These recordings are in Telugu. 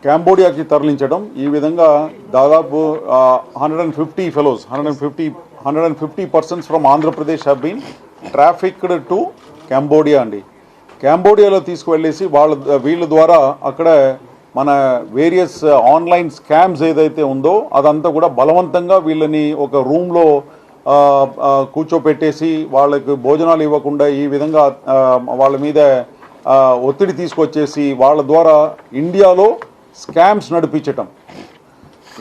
కాంబోడియాకి తరలించడం. ఈ విధంగా దాదాపు 150 fellows 150 persons from Andhra Pradesh have been trafficked to Cambodia అండి. కాంబోడియాలో తీసుకువెళ్ళేసి వీళ్ళ ద్వారా అక్కడ మన వేరియస్ ఆన్లైన్ స్కామ్స్ ఏదైతే ఉందో అదంతా కూడా బలవంతంగా వీళ్ళని ఒక రూమ్లో కూర్చోపెట్టేసి వాళ్ళకి భోజనాలు ఇవ్వకుండా ఈ విధంగా వాళ్ళ మీద ఒత్తిడి తీసుకొచ్చేసి వాళ్ళ ద్వారా ఇండియాలో స్కామ్స్ నడిపించటం.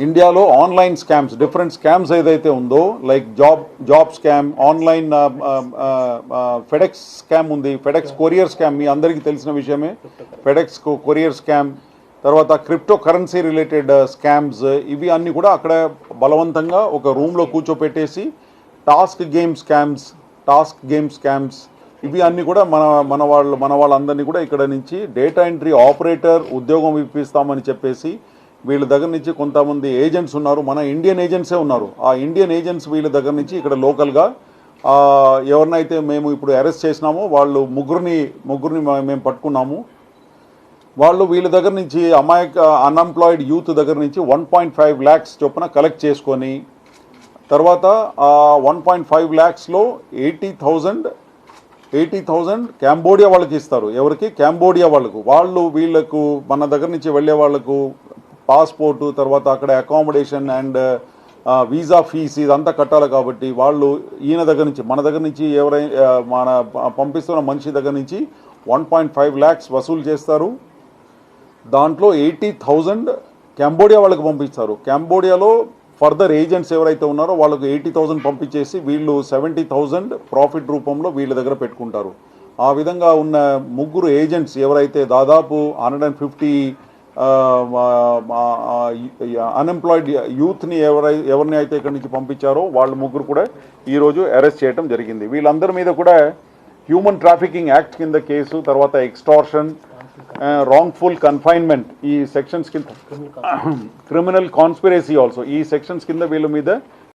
ఇండియాలో ఆన్లైన్ స్కామ్స్, డిఫరెంట్ స్కామ్స్ ఏదైతే ఉందో like job scam, online FedEx scam ఉంది, ఫెడెక్స్ కొరియర్ స్కామ్ మీ అందరికీ తెలిసిన విషయమే. ఫెడెక్స్ కొరియర్ స్కామ్, తర్వాత క్రిప్టో కరెన్సీ రిలేటెడ్ స్కామ్స్, ఇవి అన్నీ కూడా అక్కడ బలవంతంగా ఒక రూమ్లో కూర్చోపెట్టేసి టాస్క్ గేమ్ స్కామ్స్ ఇవి అన్నీ కూడా మన వాళ్ళందరినీ కూడా ఇక్కడ నుంచి డేటా ఎంట్రీ ఆపరేటర్ ఉద్యోగం ఇప్పిస్తామని చెప్పేసి వీళ్ళ దగ్గర నుంచి కొంతమంది ఏజెంట్స్ ఉన్నారు, మన ఇండియన్ ఏజెంట్సే ఉన్నారు. ఆ ఇండియన్ ఏజెంట్స్ వీళ్ళ దగ్గర నుంచి ఇక్కడ లోకల్గా ఎవరినైతే మేము ఇప్పుడు అరెస్ట్ చేసినామో వాళ్ళు ముగ్గురిని మేము పట్టుకున్నాము. వాళ్ళు వీళ్ళ దగ్గర నుంచి అన్ఎంప్లాయిడ్ యూత్ దగ్గర నుంచి 1.5 lakhs చొప్పున కలెక్ట్ చేసుకొని తర్వాత 1.5 lakhsలో 80,000 కాంబోడియా వాళ్ళకి ఇస్తారు. ఎవరికి? కాంబోడియా వాళ్ళకు. వీళ్ళకు మన దగ్గర నుంచి వెళ్ళే వాళ్ళకు పాస్పోర్టు, తర్వాత అక్కడ అకామిడేషన్ అండ్ వీసా ఫీస్ ఇదంతా కట్టాలి. కాబట్టి వాళ్ళు ఈయన దగ్గర నుంచి మన దగ్గర నుంచి మన పంపిస్తున్న మనిషి దగ్గర నుంచి 1.5 lakhs వసూలు చేస్తారు. దాంట్లో 80,000 కాంబోడియా వాళ్ళకి పంపిస్తారు. కాంబోడియాలో ఫర్దర్ ఏజెంట్స్ ఎవరైతే ఉన్నారో వాళ్ళకు 80,000 పంపించేసి వీళ్ళు 70,000 ప్రాఫిట్ రూపంలో వీళ్ళ దగ్గర పెట్టుకుంటారు. ఆ విధంగా ఉన్న ముగ్గురు ఏజెంట్స్ ఎవరైతే దాదాపు 150 అన్ఎంప్లాయిడ్ యూత్ని ఎవరిని అయితే ఇక్కడి నుంచి పంపించారో వాళ్ళ ముగ్గురు కూడా ఈరోజు అరెస్ట్ చేయడం జరిగింది. వీళ్ళందరి మీద కూడా హ్యూమన్ ట్రాఫికింగ్ యాక్ట్ కింద కేసు, తర్వాత ఎక్స్టార్షన్, రాంగ్ఫుల్ కన్ఫైన్మెంట్ ఈ సెక్షన్స్ కింద, క్రిమినల్ కాన్స్పిరసీ ఆల్సో ఈ సెక్షన్స్ కింద వీళ్ళ మీద